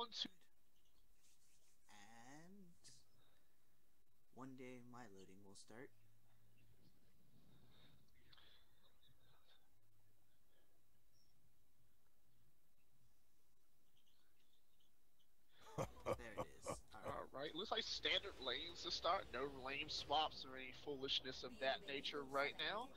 onto. And one day my loading will start. There it is. Alright, looks like standard lanes to start. No lane swaps or any foolishness of that nature right now.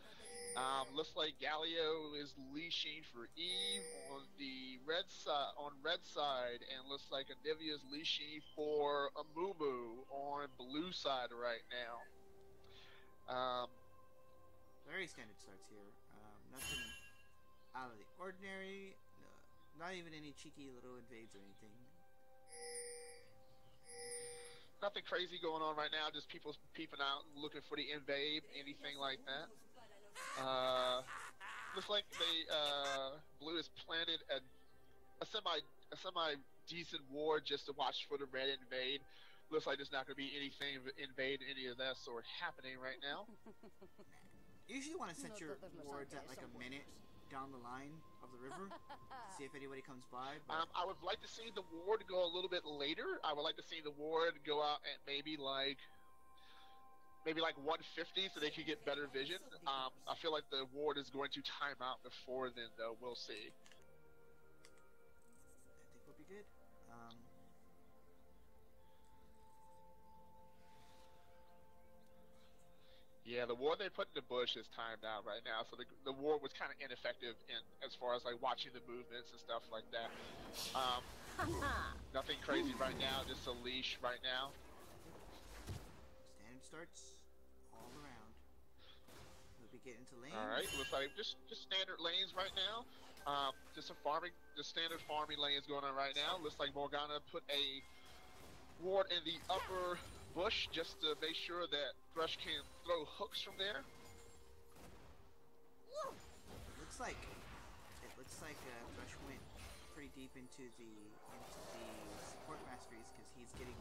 Looks like Galio is leashing for Eve on the red side, and looks like Anivia is leashing for Amumu on blue side right now. Very standard starts here. Nothing out of the ordinary. No, not even any cheeky little invades or anything. Nothing crazy going on right now. Just people peeping out, looking for the invade, anything like that. Looks like blue has planted a semi decent ward just to watch for the red invade. Looks like there's not going to be anything invade any of that sort happening right now. You usually want to set your wards at like a minute down the line of the river, see if anybody comes by. But I would like to see the ward go a little bit later. I would like to see the ward go out at maybe like 150 so they could get better vision. I feel like the ward is going to time out before then, though. We'll see. I think we'll be good. Yeah, the ward they put in the bush is timed out right now, so the ward was kind of ineffective in as far as like watching the movements and stuff like that. Nothing crazy right now, just a leash right now. Standard starts all around. We'll be getting to lanes. All right, looks like just standard lanes right now. Just standard farming lanes going on right now. Looks like Morgana put a ward in the upper bush just to make sure that Thresh can throw hooks from there. It looks like Thresh went pretty deep into the support masteries because he's getting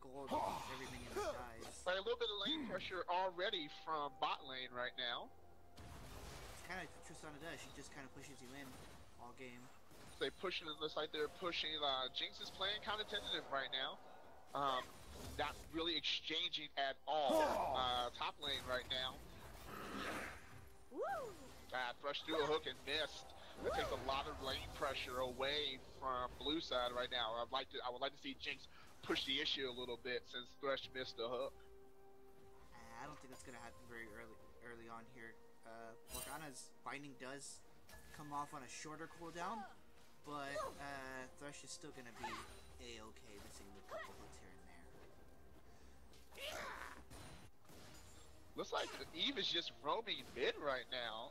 gold with every minion that dies. But a little bit of lane pressure already from bot lane right now. It's kind of like Tristana does. She just kind of pushes you in all game. So they pushing. It looks like they're pushing. Jinx is playing kind of tentative right now. Not really exchanging at all. Top lane right now. Thresh threw a hook and missed. That takes a lot of lane pressure away from blue side right now. I would like to see Jinx push the issue a little bit since Thresh missed the hook. I don't think that's gonna happen very early on here. Morgana's binding does come off on a shorter cooldown, but Thresh is still gonna be a-okay, missing a couple hits here and there. Looks like Eve is just roaming mid right now.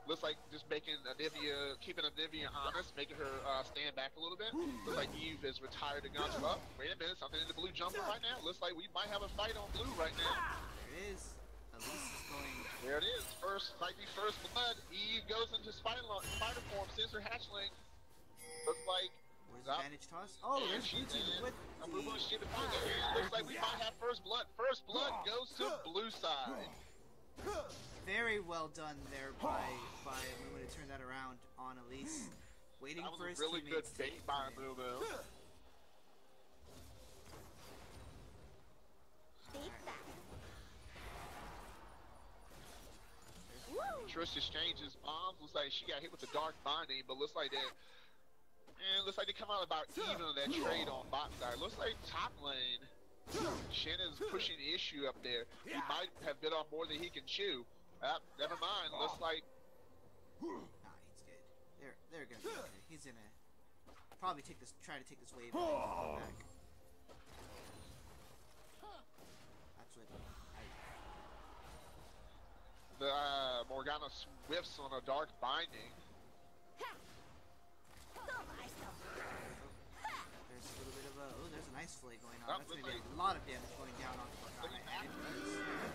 Looks like just making Anivia, keeping Anivia honest, making her stand back a little bit. Looks like Eve is retired and gone up. Wait a minute, something in the blue jumper right now. Looks like we might have a fight on blue right now. There it is. Elise is going. There it is. Might be first blood. Eve goes into spider form, sends her hatchling. Looks like. Where's the advantage toss? Oh, there's YouTube with Looks like we might have first blood. First blood goes to blue side. Very well done there by Amumu to turn that around on Elise. Waiting for his really good teammates bait by Amumu. Trish exchanges bombs. Looks like she got hit with the dark binding, but looks like that. And looks like they come out about even on that trade on bot side. Looks like top lane. Shannon's pushing the issue up there. He might have bit off more than he can chew. Never mind. Looks like. Nah, he's good. They're gonna be okay. He's gonna probably try to take this wave and come back. That's what the Morgana whiffs on a dark binding. There's a little bit of a there's an ice flay going on. That's gonna be a lot of damage going down onto Morgana.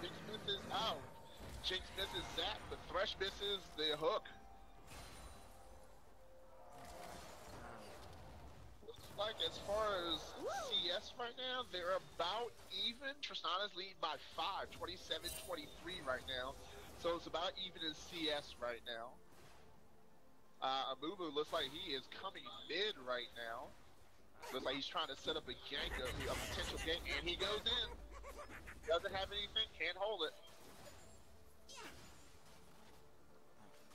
Jinx misses out. Jinx misses that, but Thresh misses the hook. Looks like as far as CS right now, they're about even. Tristana's leading by 5, 27-23 right now. So it's about even in CS right now. Amumu looks like he is coming mid right now. Looks like he's trying to set up a gank, a potential gank, and he goes in. Doesn't have anything, can't hold it.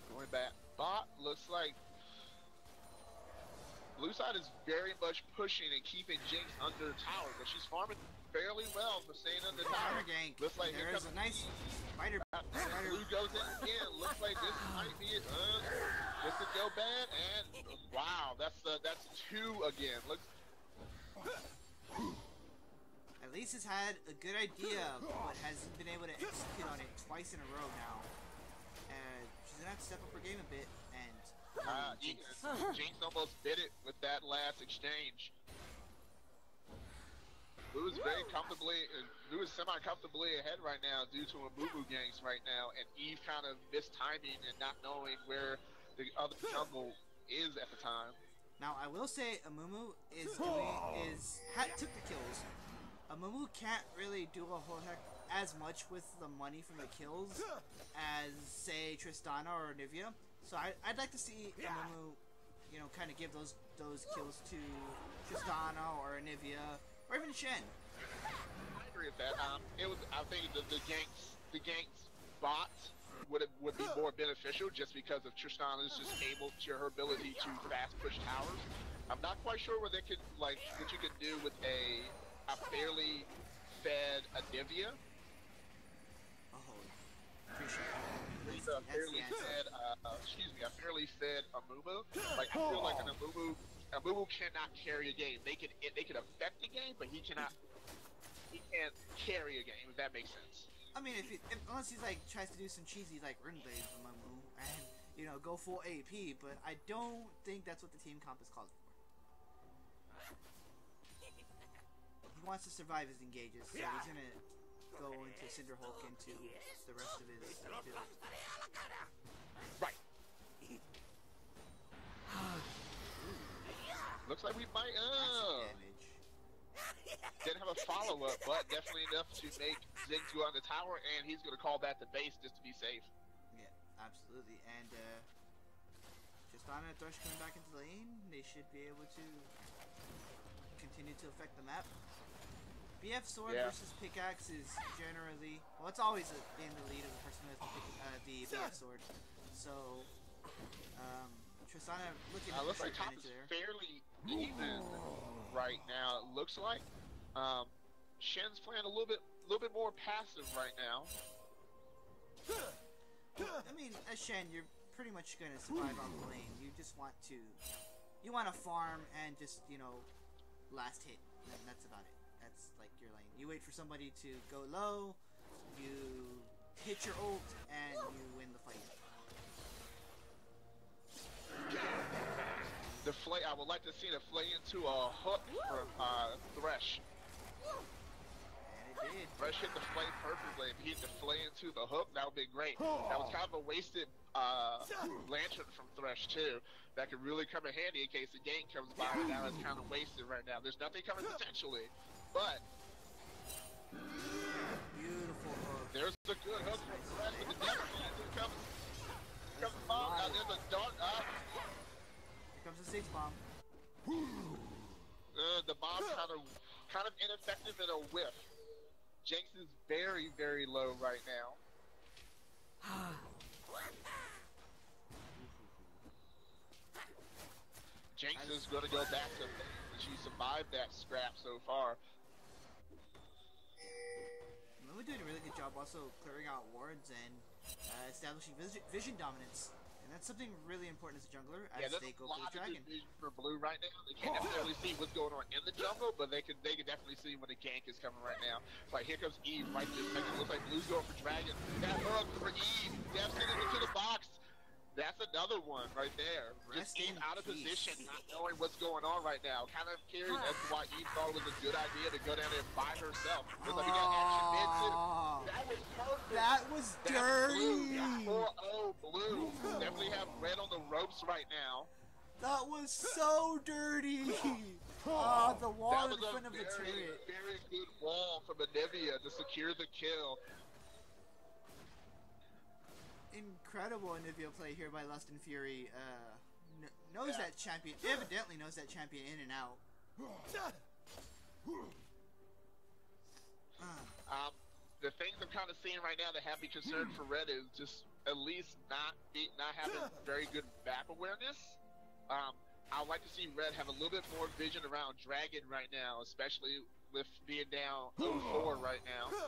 Going back. Bot looks like blue side is very much pushing and keeping Jinx under tower, but she's farming fairly well for staying under tower. Gank. Looks like there is a nice spider. Blue goes in again. Looks like this might be it. This could go bad, and wow, that's 2 again. Looks. At least has had a good idea, but hasn't been able to execute on it twice in a row now. And she's gonna have to step up her game a bit. And Jinx almost bit it with that last exchange. Blue is very comfortably, Blue is semi-comfortably ahead right now due to a Moo ganks right now, and Eve kind of missed timing and not knowing where the other jungle is at the time. Now I will say Amumu took the kills. Amumu can't really do a whole heck as much with the money from the kills as say Tristana or Nivea. So I'd like to see Amumu, you know, kind of give those kills to Tristana or Nivea or even Shen. I agree with that. I think the ganks bot would be more beneficial just because of Tristana's just able to her ability to fast push towers. I'm not quite sure what you could do with a fairly fed Nivea. A fairly fed Amumu. Like I feel like an Amumu cannot carry a game. They can affect the game, but he can't carry a game. If that makes sense. I mean, unless he's like tries to do some cheesy like rune blades with Amumu and you know go full AP, but I don't think that's what the team comp is called for. He wants to survive his engages, so he's gonna go into Cinder Hulk into the rest of his build. Right. Looks like we might. Didn't have a follow-up, but definitely enough to make Jinx go on the tower, and he's going to call back the base just to be safe. Yeah, absolutely. And Tristana and Thresh coming back into the lane, they should be able to continue to affect the map. BF Sword versus Pickaxe is generally, well, it's always in the lead of the person who has the BF Sword. So, Tristana looking at looks like top is there. Fairly even right now. It looks like Shen's playing a little bit more passive right now. I mean, as Shen, you're pretty much gonna survive on the lane. You just want to farm and just last hit. And that's about it. That's like your lane. You wait for somebody to go low. You hit your ult and you win the fight. The flay. I would like to see the flay into a hook from Thresh. And it did. Thresh hit the flay perfectly. If he hit the flay into the hook, that would be great. That was kind of a wasted lantern from Thresh too. That could really come in handy in case the gank comes by. And now it's kind of wasted right now. There's nothing coming potentially, but beautiful hook. There's the good hook from Thresh with the Decavolty. Comes bomb. Now there's a dart up. Comes a 6 bomb. The bomb kind of ineffective in a whiff. Jinx is very, very low right now. Jinx is going to go back to she survived that scrap so far. We're doing a really good job also clearing out wards and establishing vision dominance. And that's something really important as a jungler as they go for the dragon. For blue right now, they can't necessarily see what's going on in the jungle, but they can definitely see when the gank is coming right now. It's like here comes Eve right this second. Looks like blue's going for dragon. That hook for Eve. Dev sending it into the box. That's another one right there. Just Eve out of position, not knowing what's going on right now. Kind of curious as to why Eve thought it was a good idea to go down there by herself. Looks like we got action mid too. That was perfect. That was dirty. 4-0 blue. Definitely have red on the ropes right now. That was so dirty. Oh, the wall in front of the turret. Very good wall from Nivea to secure the kill. Incredible Nivea play here by Lust and Fury. Knows that champion, evidently knows that champion in and out. The things I'm kind of seeing right now that have me concerned for Red is just at least not having very good map awareness. I'd like to see Red have a little bit more vision around Dragon right now, especially with being down 0-4 right now. Is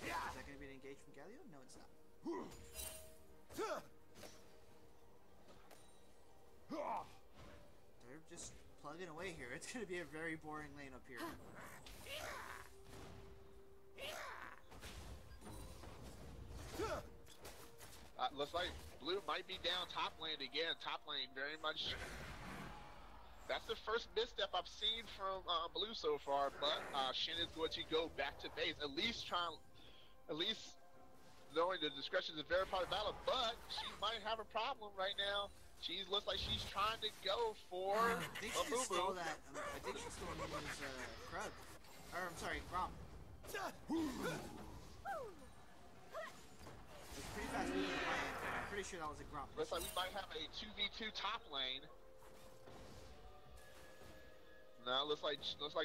that going to be an engage from Galio? No, it's not. They're just plugging away here. It's going to be a very boring lane up here. Looks like Blue might be down top lane again. Top lane very much. That's the first misstep I've seen from Blue so far, but Shin is going to go back to base. At least knowing the discretion is a very part of the battle, but she might have a problem right now. She looks like she's trying to go for I think she stole that. I think she stole Momo's Krug. Or, I'm sorry, Grom. It's pretty fast moving on my end, but I'm pretty sure that was a Grom. Looks like we might have a 2v2 top lane. No, looks like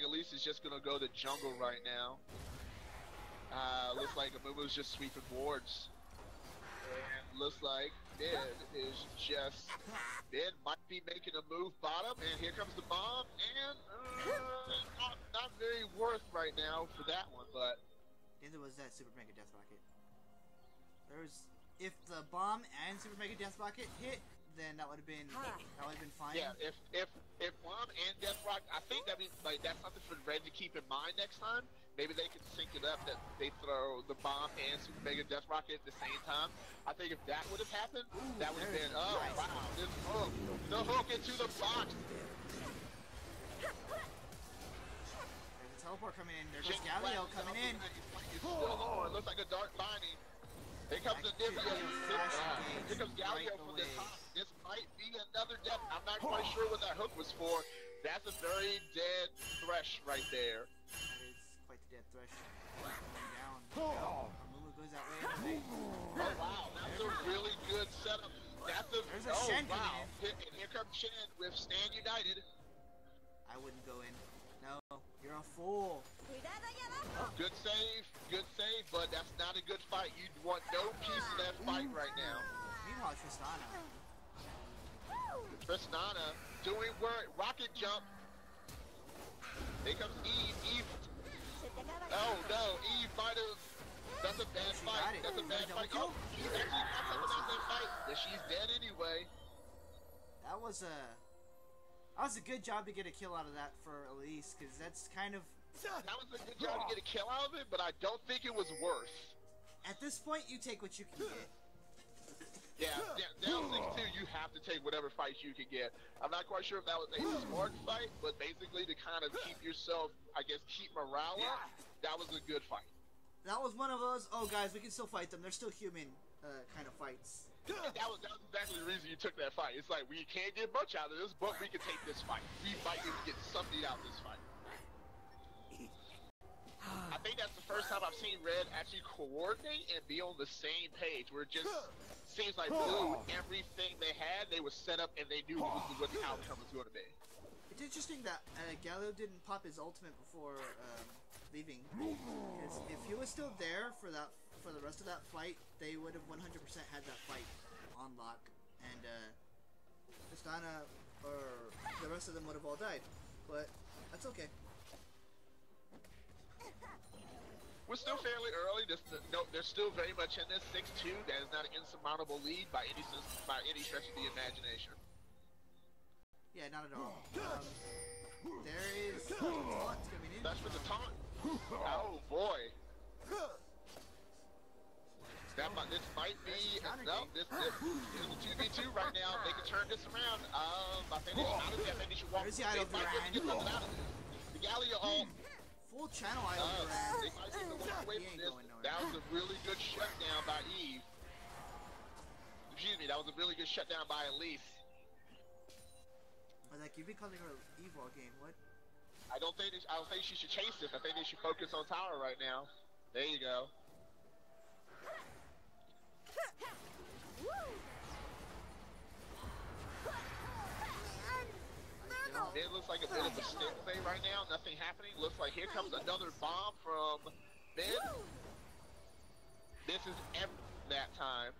Elise is just gonna go to jungle right now. Looks like Amumu's just sweeping wards. And looks like Mid might be making a move bottom, and here comes the bomb, and not very worth right now for that one, but Neither was that Super Mega Death Rocket. If the bomb and Super Mega Death Rocket hit, then that would have been fine. Yeah, if bomb and Death Rock, I think that means like that's something for Red to keep in mind next time. Maybe they can sync it up that they throw the bomb and Super Mega Death Rocket at the same time. I think if that would have happened, that would have been wow, this hook, the hook into the box. There's a teleport coming in. There goes Galio coming in. It's still on. Looks like a dark binding. Here comes the Nivea. Here comes Galio from the top. This might be another death. I'm not quite sure what that hook was for. That's a very dead Thresh right there. That is quite the dead Thresh. Down. Amumu goes that way. Oh wow, that's a really good setup. There's a Shen coming in. And here comes Shen with Stand United. I wouldn't go in. No, you're a fool. Good save, but that's not a good fight. You want no piece of that fight right now. Meanwhile, Tristana doing work, rocket jump. Here comes Eve. Oh no, Eve might have. That's a bad fight. That's a bad fight. Oh, she's actually got something out of that fight, but she's dead anyway. That was a good job to get a kill out of that for Elise, because that's kind of. That was a good job to get a kill out of it, but I don't think it was worth. At this point, you take what you can get. Yeah, down 6-2, you have to take whatever fights you can get. I'm not quite sure if that was a smart fight, but basically to kind of keep yourself, I guess, keep morale up, that was a good fight. That was one of those, oh guys, we can still fight them, they're still human, kind of fights. That was exactly the reason you took that fight. It's like, we can't get much out of this, but we can take this fight. We might even get something out of this fight. I think that's the first time I've seen Red actually coordinate and be on the same page, where it just seems like Blue, everything they had, they were set up and they knew what the outcome was going to be. It's interesting that Galio didn't pop his ultimate before leaving, because if he was still there for the rest of that fight, they would have 100% had that fight on lock, and Tristana or the rest of them would have all died, but that's okay. We're still fairly early. They're still very much in this 6-2. That is not an insurmountable lead by any stretch of the imagination. Yeah, not at all. There is taunt coming in. That's for the taunt. Oh boy. This might be this is a 2v2 right now. They can turn this around. I think they should walk. There's the idol Duran. The Galio ult. Full channel idol Duran. They might get away from this. That was a really good shutdown by Eve. Excuse me, that was a really good shutdown by Elise. Like, you've been calling her Eve all game, what? I don't think she should chase this. I think they should focus on tower right now. There you go. It looks like a bit of a stick play right now. Nothing happening. Looks like here comes another bomb from mid. This is that time.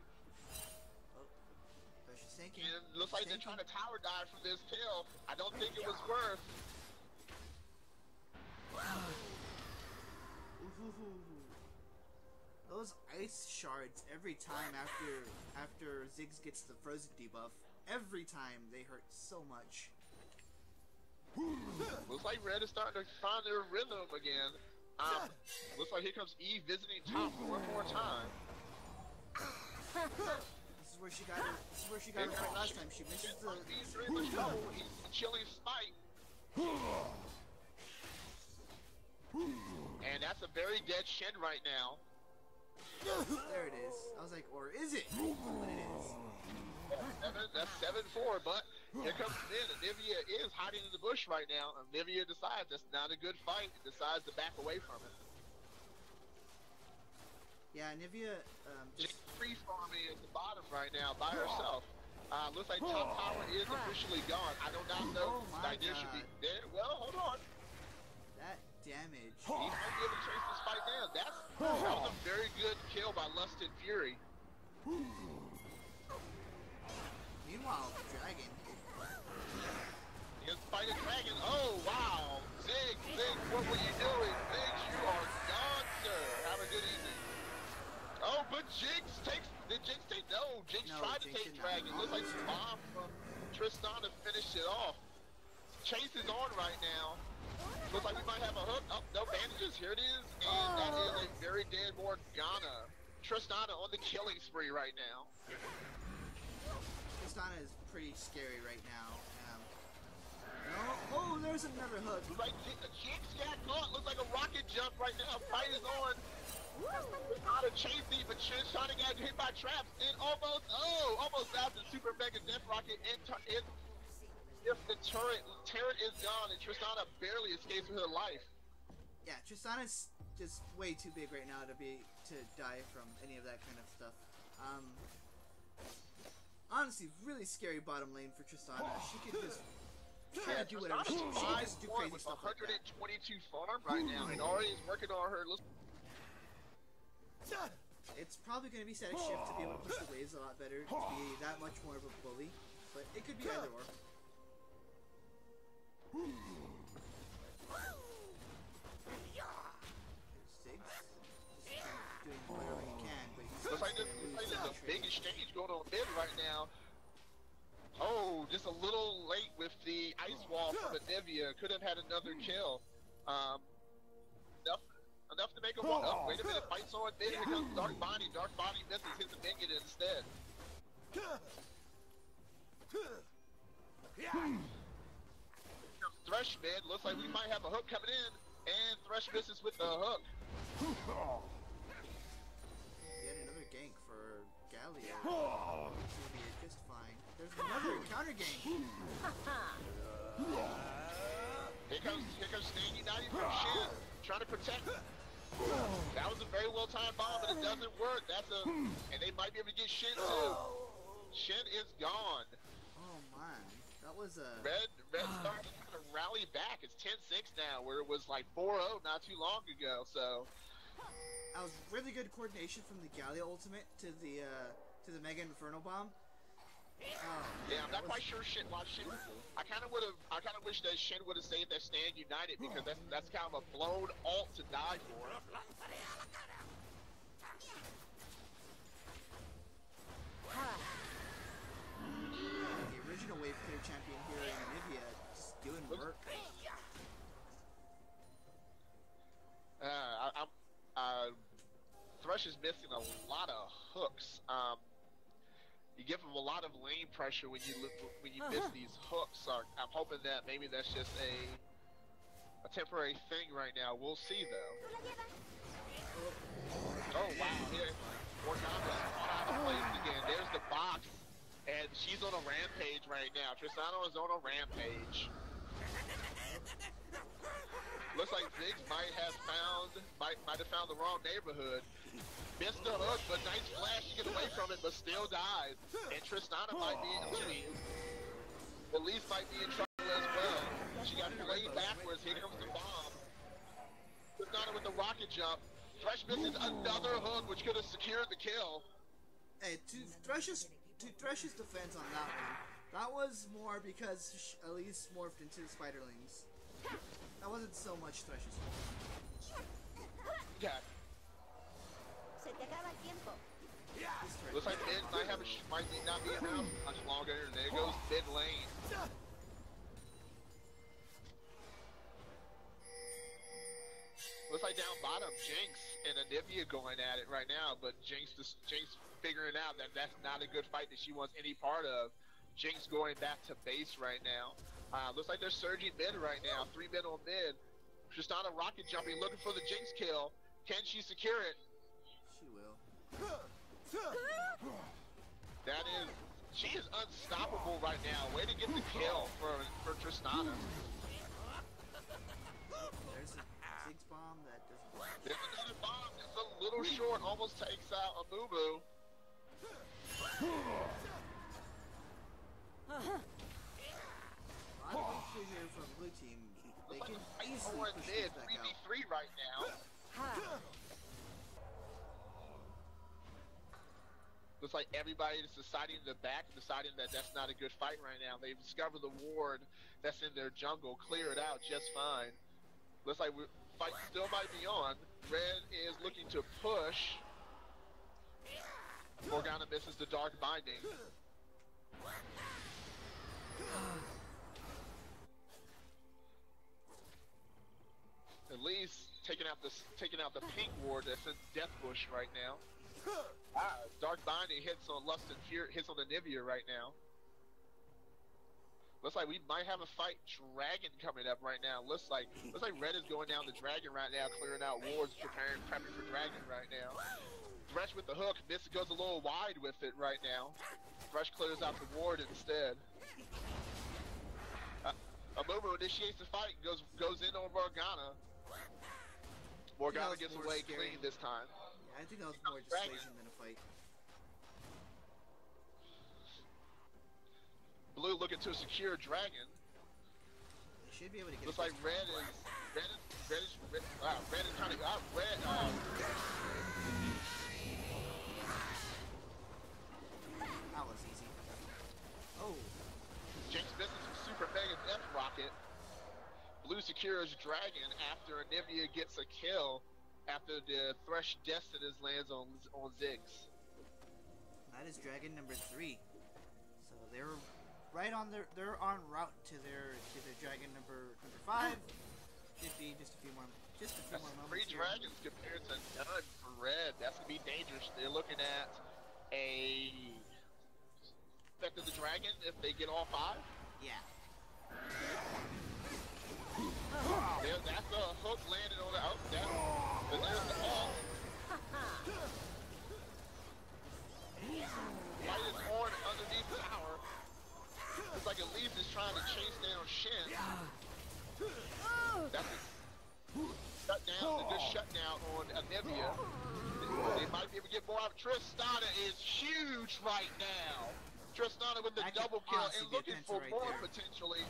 She's thinking. And it looks like they're trying to tower dive from this kill. I don't think it was worth. Those ice shards every time after Ziggs gets the frozen debuff, every time they hurt so much. Looks like Red is starting to find their rhythm again. Looks like here comes Eve visiting top one more time. This is where she got her. This is where she got her last time. She misses the. He's in the trouble. He's chilling spike. And that's a very dead Shen right now. There it is. I was like, or is it? But it is. That's 7-4, but here comes Min. Anivia is hiding in the bush right now. Anivia decides that's not a good fight and decides to back away from it. Yeah, Anivia just free farming at the bottom right now by herself. Looks like top tower is officially gone. I do not know if the idea should be there. Well, hold on. That damage. He might be able to chase this fight down. That was a very good kill by Lust and Fury. Meanwhile, Dragon. He's fighting Dragon. Oh, wow. Ziggs, what were you doing? Ziggs, you are gone, sir. Have a good evening. Oh, but Jinx takes... Did Jinx take... No, Jinx tried to take Dragon. Looks like the bomb from Tristan to finish it off. Chase is on right now. Looks like we might have a hook. Oh, no bandages. Here it is. And that is a very dead Morgana. Tristana on the killing spree right now. Tristana is pretty scary right now. No. Oh, there's another hook. Like, Jinx got caught. Looks like a rocket jump right now. Fight is on. Not a chasing, but Tristana got hit by traps. And almost out the super mega death rocket. And if the turret is gone, and Tristana barely escapes with her life. Yeah, Tristana's just way too big right now to die from any of that kind of stuff. Honestly, really scary bottom lane for Tristana. She could just try to do whatever she wants. Do crazy stuff like that. 122 farm right now, and already is working on her. It's probably going to be static shift to be able to push the waves a lot better, to be that much more of a bully, but it could be either or. Doing whatever he can, but he's looks like there's a big exchange going on mid right now. Oh, just a little late with the ice wall from Anivia. Could have had another kill. Enough to make a one. Oh, wait a minute, fight's on mid. Here comes Dark Body. Dark Body misses, hits the minion instead. Thresh mid. Looks like we might have a hook coming in, and Thresh misses with the hook. Yet another gank for Galio. It's gonna be just fine. There's another counter gank. Here comes Stan United from Shen, trying to protect. That was a very well timed bomb, but it doesn't work. And they might be able to get Shen too. Shen is gone. Oh man, that was a Red starting to kind of rally back. It's 10-6 now, where it was like 4-0 not too long ago. So that was really good coordination from the Galio ultimate to the Mega Inferno bomb. Yeah, I'm not quite sure why Shen. I kind of wish that Shen would have saved that Stand United, because that's kind of a blown ult to die for. The original wave clear champion here in Namibia, just doing work. Thresh is missing a lot of hooks. You give him a lot of lane pressure when you miss these hooks. So I'm hoping that maybe that's just a temporary thing right now. We'll see though. Oh wow! Here, Morgana's caught out of place again. There's the box, and she's on a rampage right now. Tristana is on a rampage. Looks like Ziggs might have found the wrong neighborhood. Missed the hook, but nice flash to get away from it, but still dies. And Tristana might be, Elise might be in trouble as well. She got played backwards. Here comes the bomb. Tristana with the rocket jump. Thresh misses another hook, which could have secured the kill. Hey, to Thresh's defense on that one, that was more because Elise morphed into the Spiderlings. That wasn't so much Thresh's fault. Yeah. Looks like mid might not be around much longer. There goes mid lane. Looks like down bottom, Jinx and Anivia going at it right now, but Jinx figuring out that that's not a good fight that she wants any part of. Jinx going back to base right now. Looks like they're surging mid right now. 3 mid on mid. Tristana rocket jumping, looking for the Jinx kill. Can she secure it? She will. She is unstoppable right now. Way to get the kill for Tristana. There's a Ziggs bomb that doesn't work. There's another bomb that's a little short, almost takes out a Boo-Boo. I don't think here from blue team. They can easily push this back out. 3v3 right now. Looks like everybody is deciding to back, deciding that that's not a good fight right now. They've discovered the ward that's in their jungle, clear it out just fine. Looks like fight still might be on. Red is looking to push. Morgana misses the dark binding. Elise taking out the pink ward that's in Death Bush right now. Dark binding hits on Lust and Fury, hits on Anivia right now. Looks like we might have a fight dragon coming up right now. Looks like Red is going down the dragon right now, clearing out wards, prepping for dragon right now. Thresh with the hook, this goes a little wide with it right now. Thresh clears out the ward instead. Amumu initiates the fight, goes in on Morgana. Morgana gets away clean this time. Yeah, I think that was more dissuasion than a fight. Blue looking to secure dragon. They should be able to get. Looks like red is kind of red. That was easy. Oh. Jinx misses super mega death rocket. Blue secures dragon after Anivia gets a kill after the Thresh Destinus lands on Ziggs. That is dragon number 3. So they're right on they're en route to their dragon number 5. Should be just a few more moments. 3 dragons compared to none for red. That's gonna be dangerous. They're looking at a effect of the dragon if they get all 5. Yeah. That's a hook landed on the but there's the ult. Light is on underneath the tower. It's like Elise is trying to chase down Shin. That's a good shutdown on Anivia. They might be able to get more out. Tristana is huge right now. Tristana with the double kill and looking for more potentially.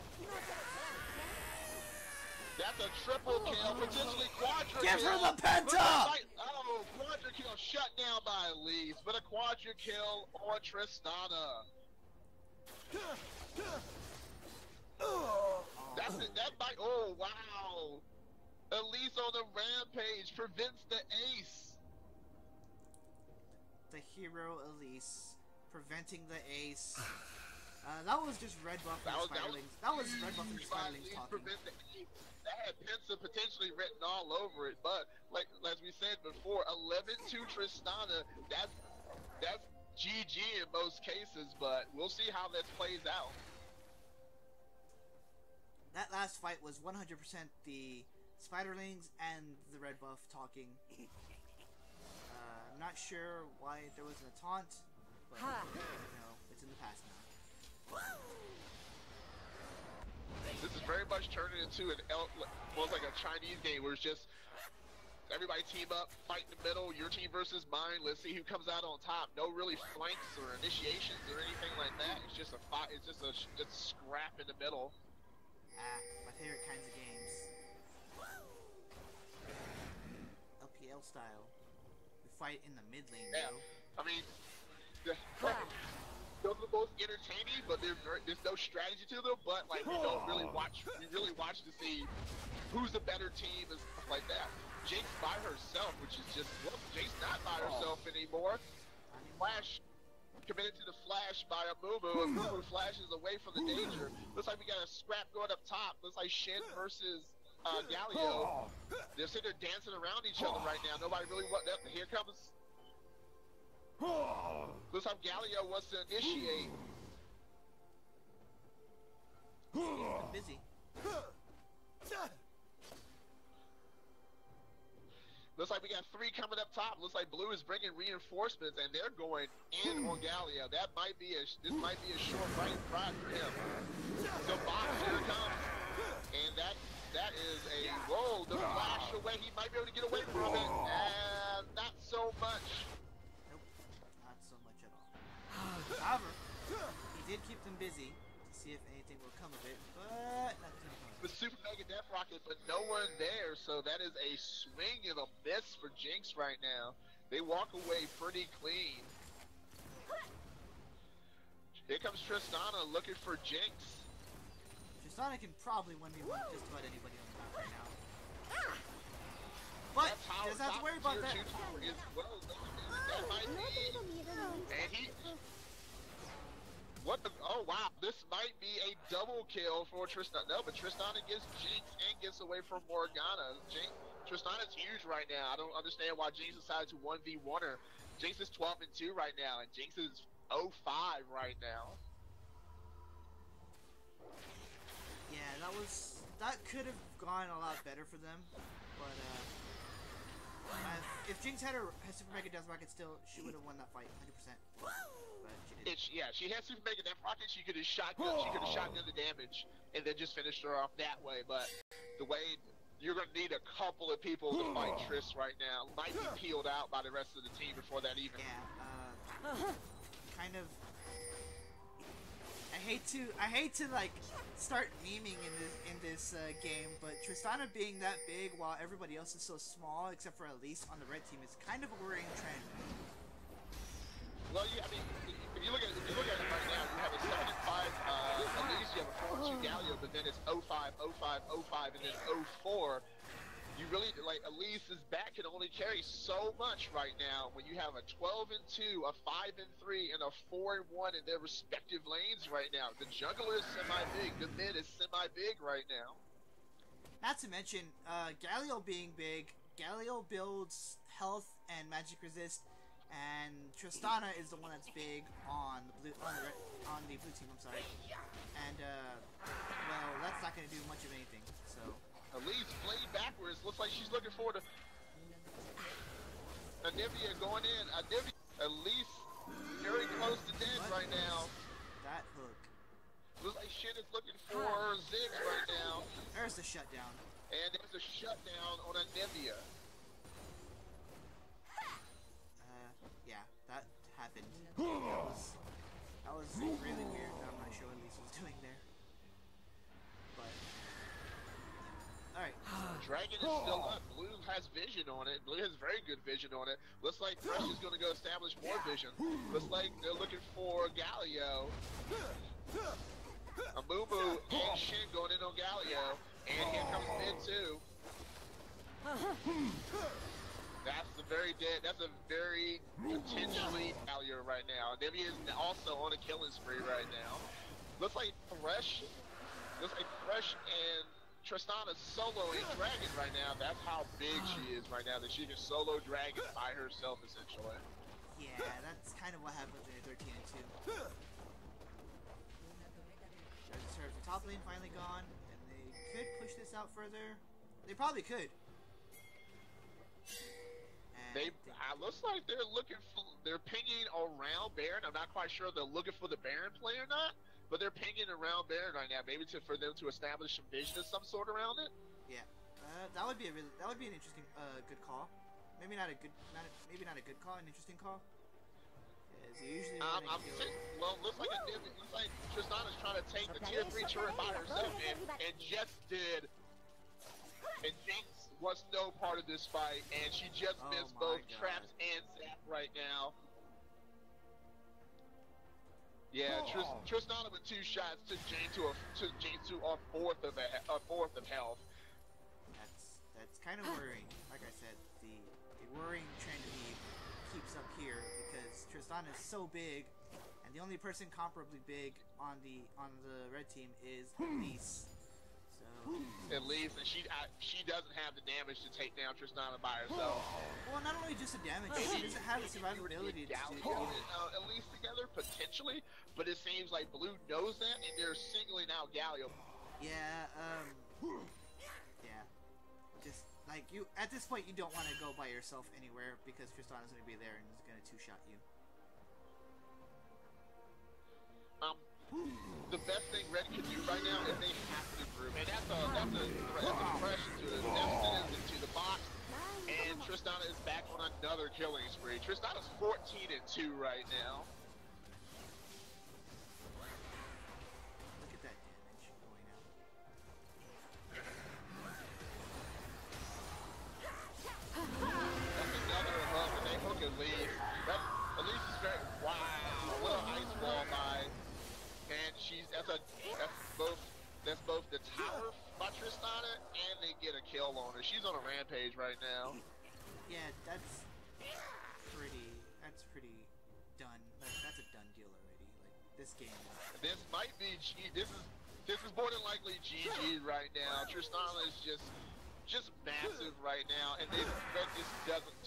That's a triple kill, potentially quadra kill. Give her the penta! Oh, quadra kill shut down by Elise, but a quadra kill on Tristana. That might. Oh wow! Elise on the rampage prevents the ace. The hero Elise preventing the ace. That was just red buff and Spiderlings. That was red buff and Spiderlings talking. That had Pensa potentially written all over it, but like as we said before, 11-2 Tristana. That's GG in most cases, but we'll see how this plays out. That last fight was 100% the Spiderlings and the red buff talking. I'm not sure why there wasn't a taunt, but it's in the past now. This is very much turning into like a Chinese game where it's just everybody team up, fight in the middle, your team versus mine. Let's see who comes out on top. No really flanks or initiations or anything like that. It's just a fight. It's just a scrap in the middle. My favorite kinds of games. LPL style. We fight in the mid lane, Yeah. yo. I mean, those are both entertaining, but there's no strategy to them. But like, we don't really watch. We really watch to see who's the better team and stuff like that. Jinx by herself, which is just Jinx not by herself anymore. Flash committed to the flash by a Mumu, and Mumu flashes away from the danger. Looks like we got a scrap going up top. Looks like Shin versus Galio. They're sitting there dancing around each other right now. Nobody really here comes. Looks like Galio wants to initiate. He's been busy. Looks like we got 3 coming up top. Looks like Blue is bringing reinforcements, and they're going in on Galio. This might be a short right ride for him. So Box, here it comes, and that is a roll. The flash away. He might be able to get away from it, and not so much. Nope, not so much at all. However, he did keep them busy to see if anything will come of it, but nothing will come of it. The Super Mega Death Rocket, but no one there, so that is a swing and a miss for Jinx right now. They walk away pretty clean. Here comes Tristana looking for Jinx. Tristana can probably 1v1 just about anybody on the map right now. But he doesn't have to worry about that. Well, that might be, and he. Oh wow, this might be a double kill for Tristana. No, but Tristana gets Jinx and gets away from Morgana. Tristana's huge right now. I don't understand why Jinx decided to 1v1 her. Jinx is 12-2 right now, and Jinx is 0-5 right now. Yeah, that could have gone a lot better for them, but if Jinx had her Super Mega Death Rocket still, she would have won that fight 100%. But she didn't. She had Super Mega Death Rocket. She could have shotgun the damage and then just finished her off that way. But the way you're gonna need a couple of people to fight Triss right now. Might be peeled out by the rest of the team before that even. Yeah. Kind of. I hate to like start memeing in this game, but Tristana being that big while everybody else is so small, except for Elise on the red team, is kind of a worrying trend. Well, yeah, I mean, if you look at it right now, you have a 7-5 Elise, you have a 4-2 Galio, but then it's 0-5, 0-5, 0-5, and then 0-4. You really, like, Elise's back can only carry so much right now when you have a 12-2, a 5-3, and a 4-1 in their respective lanes right now. The jungler is semi-big, the mid is semi-big right now. Not to mention, Galio being big, Galio builds health and magic resist, and Tristana is the one that's big on the blue team. I'm sorry, and well, that's not going to do much of anything. So Elise played backwards. Looks like she's looking for the Anivia going in. Elise very close to dead right now. That hook. Looks like Shin is looking for Ziggs right now. There's the shutdown. And there's a shutdown on Anivia. Yeah, that happened. That was really weird. I'm not sure what Elise was doing there. But alright. Dragon is still up. Blue has vision on it. Blue has very good vision on it. Looks like Thresh is going to go establish more vision. Looks like they're looking for Galio. A Mumu and Shin going in on Galio. And here comes mid too. That's a very potentially Galio right now. Anivia is also on a killing spree right now. Looks like Thresh and Tristana soloing Dragon right now. That's how big she is right now, that she can solo Dragon by herself, essentially. Yeah, that's kind of what happens when you're 13-2. There's the top lane finally gone, and they could push this out further. They probably could. Looks like they're pinging around Baron. I'm not quite sure if they're looking for the Baron play or not. But they're pinging around Baron right now, maybe for them to establish some vision of some sort around it. Yeah, that would be an interesting, good call. Maybe not a good call, an interesting call. Is Usually well, looks like Tristana's trying to take the tier 3 turret by herself and just did. And Jinx was no part of this fight, and she just missed both traps and zap right now. Yeah, Tristana with 2 shots took Jinx to a fourth of health. That's kind of worrying. Like I said, the worrying trend keeps up here because Tristana is so big, and the only person comparably big on the red team is Elise. So Elise, and she doesn't have the damage to take down Tristana by herself. Well, not only just the damage, she doesn't have the survivability to do Elise together potentially, but it seems like Blue knows that, and they're singling out Galio. Yeah, yeah. Just like you, at this point, you don't want to go by yourself anywhere because Tristana's going to be there and is going to 2-shot you. The best thing Red can do right now is they have to group, and that's a pressure to the Destiny into the box, and Tristana is back on another killing spree. Tristana's 14-2 right now. Look at that damage going out. That's another hook, and they hook Elise. Elise is very what an ice wall by. And that's both the tower by Tristana, and they get a kill on her. She's on a rampage right now. Yeah, that's pretty done. That's a done deal already. Like this game. This might be this is more than likely GG right now. Tristana is just massive right now, and they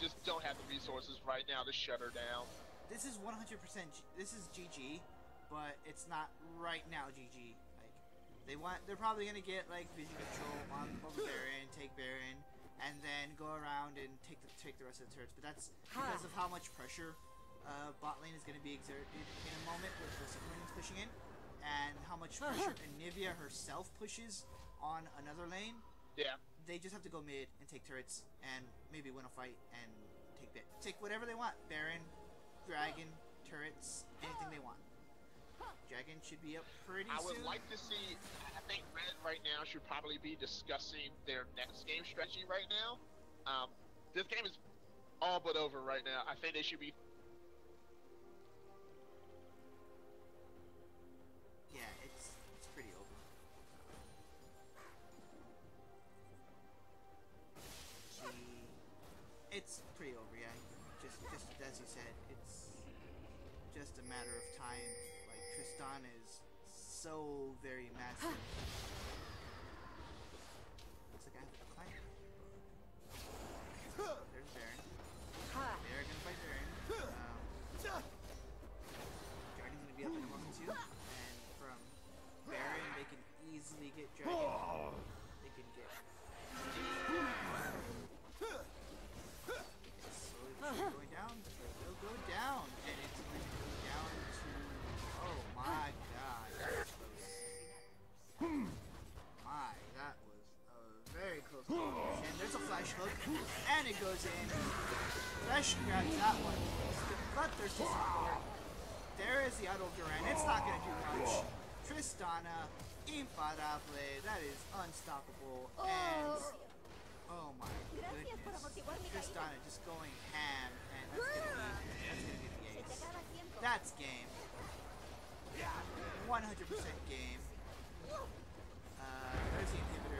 just don't have the resources right now to shut her down. This is 100%. This is GG. But it's not right now GG. Like they're probably gonna get like vision control on over Baron, take Baron, and then go around and take the rest of the turrets. But that's because of how much pressure bot lane is gonna be exerted in a moment with the super lanes pushing in, and how much pressure Anivia herself pushes on another lane. Yeah. They just have to go mid and take turrets and maybe win a fight and take whatever they want. Baron, Dragon, turrets, anything they want. Dragon should be up pretty soon. I would like to see, I think Red right now should probably be discussing their next game strategy right now. This game is all but over right now. I think they should be... Yeah, it's pretty over. It's pretty over, yeah. Just as you said, it's just a matter of time. Tristana is so very massive. Looks like I have a client. There's Baron. They're gonna fight Baron. Dragon's gonna be up in a moment too. And from Baron, they can easily get Dragon. They can get. It's slowly going down. It will go down, and it's going to go down to. Oh my god, that was close. That was a very close call. And there's a flash hook, and it goes in. Fresh grabs that one. Bloodthirsty support. There is the auto Duran. It's not going to do much. Tristana, imparable. That is unstoppable. And oh my goodness. Tristana just going ham, and that's going to be the ace. That's game. 100% game. There's the inhibitor.